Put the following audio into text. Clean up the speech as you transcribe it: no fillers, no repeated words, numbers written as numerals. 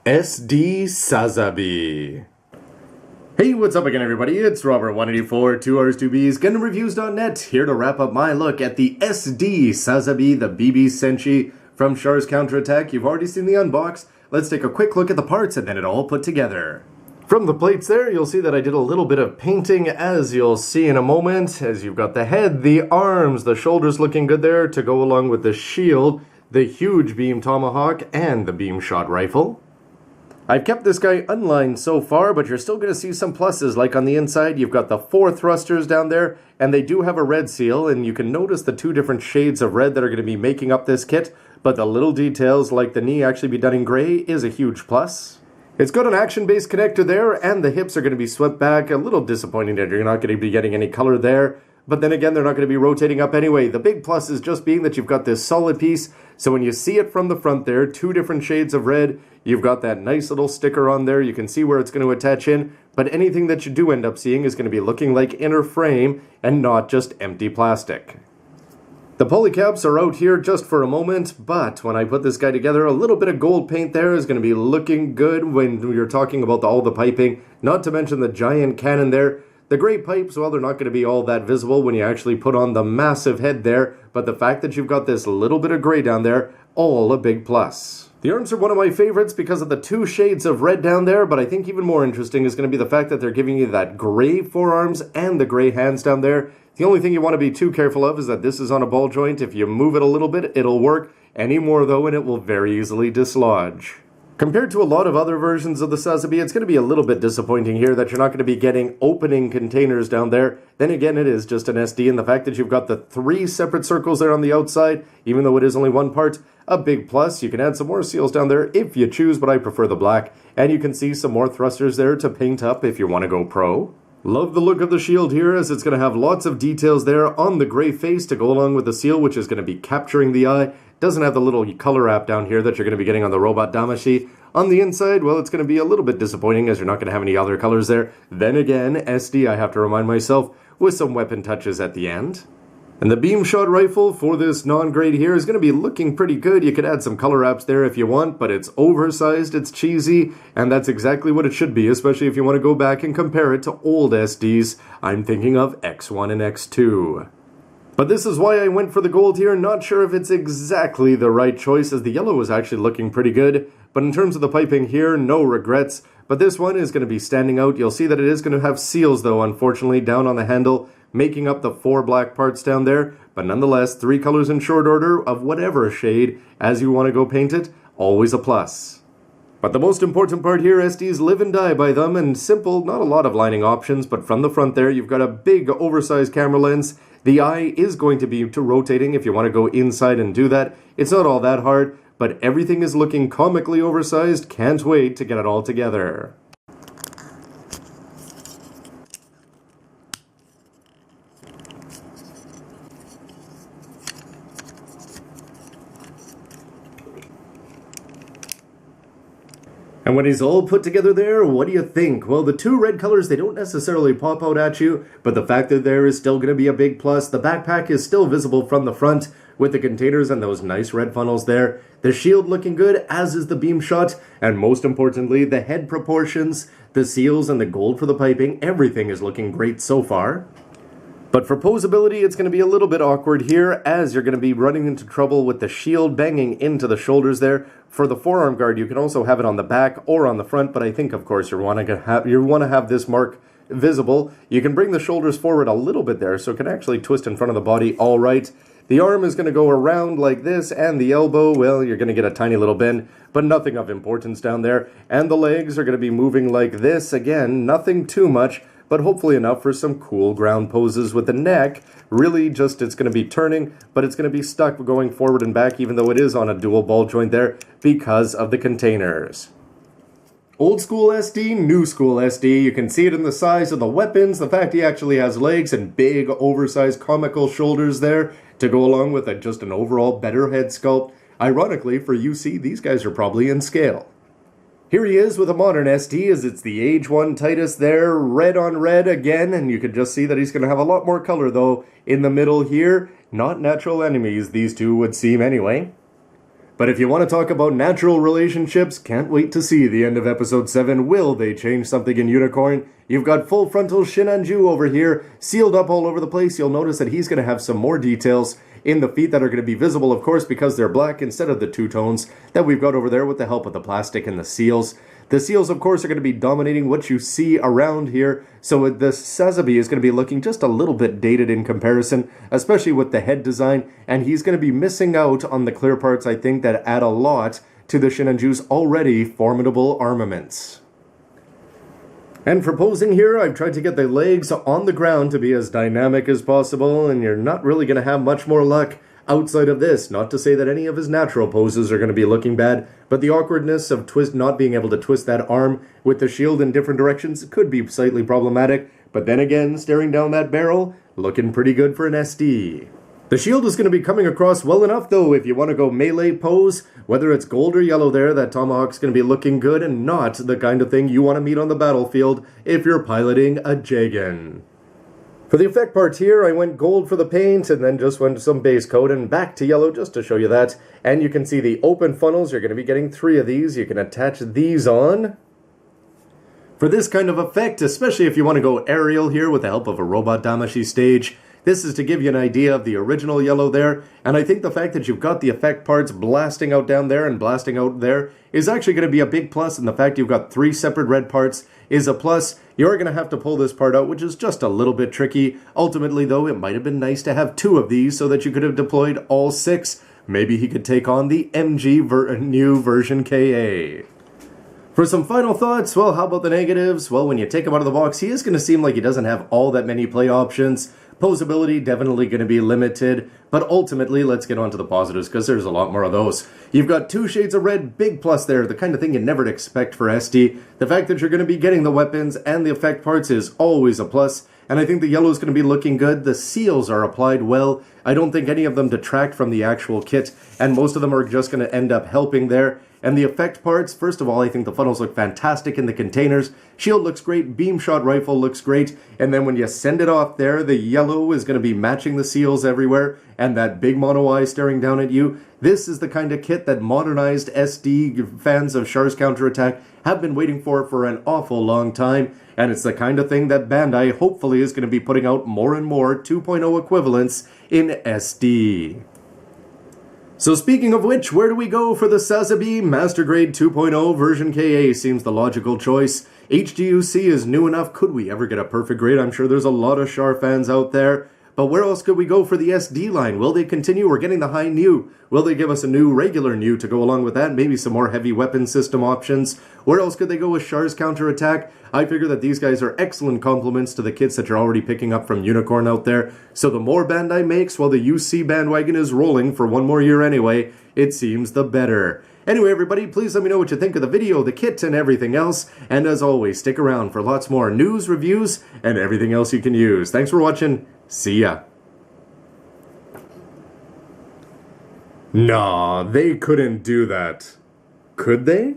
SD Sazabi. Hey, what's up again, everybody? It's Robert184, 2Rs2Bs, GundamReviews.net, here to wrap up my look at the SD Sazabi, the BB Senshi from Char's Counterattack. You've already seen the unbox. Let's take a quick look at the parts and then it all put together. From the plates there, you'll see that I did a little bit of painting, as you'll see in a moment, as you've got the head, the arms, the shoulders looking good there to go along with the shield, the huge beam tomahawk, and the beam shot rifle. I've kept this guy unlined so far, but you're still going to see some pluses, like on the inside you've got the 4 thrusters down there, and they do have a red seal, and you can notice the 2 different shades of red that are going to be making up this kit, but the little details like the knee actually be done in gray is a huge plus. It's got an action-based connector there, and the hips are going to be swept back. A little disappointing that you're not going to be getting any color there. But then again, they're not going to be rotating up anyway. The big plus is just being that you've got this solid piece. So when you see it from the front there, 2 different shades of red, you've got that nice little sticker on there. You can see where it's going to attach in. But anything that you do end up seeing is going to be looking like inner frame and not just empty plastic. The polycaps are out here just for a moment, but when I put this guy together, a little bit of gold paint there is going to be looking good when you're talking about all the piping, not to mention the giant cannon there. The gray pipes, well, they're not going to be all that visible when you actually put on the massive head there, but the fact that you've got this little bit of gray down there, all a big plus. The arms are one of my favorites because of the 2 shades of red down there, but I think even more interesting is going to be the fact that they're giving you that gray forearms and the gray hands down there. The only thing you want to be too careful of is that this is on a ball joint. If you move it a little bit, it'll work. Any more though, and it will very easily dislodge. Compared to a lot of other versions of the Sazabi, it's going to be a little bit disappointing here that you're not going to be getting opening containers down there. Then again, it is just an SD, and the fact that you've got the 3 separate circles there on the outside, even though it is only 1 part, a big plus. You can add some more seals down there if you choose, but I prefer the black. And you can see some more thrusters there to paint up if you want to go pro. Love the look of the shield here, as it's going to have lots of details there on the gray face to go along with the seal, which is going to be capturing the eye. Doesn't have the little color wrap down here that you're going to be getting on the robot Damashi. On the inside, well, it's going to be a little bit disappointing as you're not going to have any other colors there. Then again, SD, I have to remind myself, with some weapon touches at the end. And the beam shot rifle for this non-grade here is going to be looking pretty good. You could add some color wraps there if you want, but it's oversized, it's cheesy, and that's exactly what it should be, especially if you want to go back and compare it to old SDs. I'm thinking of X1 and X2. But this is why I went for the gold here. Not sure if it's exactly the right choice, as the yellow is actually looking pretty good. But in terms of the piping here, no regrets. But this one is going to be standing out. You'll see that it is going to have seals, though, unfortunately, down on the handle, making up the 4 black parts down there. But nonetheless, 3 colors in short order of whatever shade, as you want to go paint it, always a plus. But the most important part here, SDs live and die by them, and simple, not a lot of lining options, but from the front there, you've got a big oversized camera lens. The eye is going to be rotating if you want to go inside and do that. It's not all that hard, but everything is looking comically oversized. Can't wait to get it all together. And when he's all put together there, what do you think? Well, the 2 red colors, they don't necessarily pop out at you, but the fact that there is still going to be a big plus. The backpack is still visible from the front with the containers and those nice red funnels there. The shield looking good, as is the beam shot, and most importantly, the head proportions, the seals, and the gold for the piping. Everything is looking great so far. But for posability, it's going to be a little bit awkward here, as you're going to be running into trouble with the shield banging into the shoulders there. For the forearm guard, you can also have it on the back or on the front, but I think, of course, you want to have this mark visible. You can bring the shoulders forward a little bit there, so it can actually twist in front of the body all right. The arm is going to go around like this, and the elbow, well, you're going to get a tiny little bend, but nothing of importance down there. And the legs are going to be moving like this. Again, nothing too much, but hopefully enough for some cool ground poses with the neck. Really just, it's going to be turning, but it's going to be stuck going forward and back, even though it is on a dual ball joint there, because of the containers. Old school SD, new school SD, you can see it in the size of the weapons, the fact he actually has legs and big oversized comical shoulders there to go along with just an overall better head sculpt. Ironically, for UC, these guys are probably in scale. Here he is with a modern SD, as it's the Age 1 Titus there, red on red again, and you can just see that he's going to have a lot more color though in the middle here. Not natural enemies, these two would seem anyway. But if you want to talk about natural relationships, can't wait to see the end of episode 7. Will they change something in Unicorn? You've got full frontal Shinanju over here, sealed up all over the place. You'll notice that he's going to have some more details in the feet that are going to be visible, of course, because they're black instead of the two tones that we've got over there with the help of the plastic and the seals. The seals, of course, are going to be dominating what you see around here, so the Sazabi is going to be looking just a little bit dated in comparison, especially with the head design, and he's going to be missing out on the clear parts, I think, that add a lot to the Shinanju's already formidable armaments. And for posing here, I've tried to get the legs on the ground to be as dynamic as possible, and you're not really going to have much more luck outside of this. Not to say that any of his natural poses are going to be looking bad, but the awkwardness of not being able to twist that arm with the shield in different directions could be slightly problematic. But then again, staring down that barrel, looking pretty good for an SD. The shield is going to be coming across well enough, though, if you want to go melee pose. Whether it's gold or yellow there, that tomahawk's going to be looking good and not the kind of thing you want to meet on the battlefield if you're piloting a Jagan. For the effect parts here, I went gold for the paint and then just went to some base coat and back to yellow just to show you that. And you can see the open funnels. You're going to be getting 3 of these. You can attach these on. For this kind of effect, especially if you want to go aerial here with the help of a robot Damashi stage, this is to give you an idea of the original yellow there, and I think the fact that you've got the effect parts blasting out down there and blasting out there is actually going to be a big plus, and the fact you've got 3 separate red parts is a plus. You're going to have to pull this part out, which is just a little bit tricky. Ultimately, though, it might have been nice to have 2 of these so that you could have deployed all 6. Maybe he could take on the MG new version KA. For some final thoughts, well, how about the negatives? Well, when you take him out of the box, he is going to seem like he doesn't have all that many play options. Posability definitely going to be limited, but ultimately, let's get on to the positives, because there's a lot more of those. You've got 2 shades of red, big plus there, the kind of thing you never expect for SD. The fact that you're going to be getting the weapons and the effect parts is always a plus, and I think the yellow is going to be looking good. The seals are applied well. I don't think any of them detract from the actual kit, and most of them are just going to end up helping there. And the effect parts, first of all, I think the funnels look fantastic in the containers. Shield looks great, beam shot rifle looks great, and then when you send it off there, the yellow is going to be matching the seals everywhere, and that big mono eye staring down at you. This is the kind of kit that modernized SD fans of Char's Counterattack have been waiting for an awful long time, and it's the kind of thing that Bandai hopefully is going to be putting out more and more 2.0 equivalents in SD. So speaking of which, where do we go for the Sazabi Master Grade 2.0 version KA seems the logical choice. HGUC is new enough. Could we ever get a perfect grade? I'm sure there's a lot of Char fans out there. But where else could we go for the SD line? Will they continue? We're getting the high new. Will they give us a new regular new to go along with that? Maybe some more heavy weapon system options. Where else could they go with Char's Counterattack? I figure that these guys are excellent complements to the kits that you're already picking up from Unicorn out there. So the more Bandai makes while the UC bandwagon is rolling for 1 more year anyway, it seems the better. Anyway, everybody, please let me know what you think of the video, the kit, and everything else. And as always, stick around for lots more news, reviews, and everything else you can use. Thanks for watching. See ya. Nah, they couldn't do that. Could they?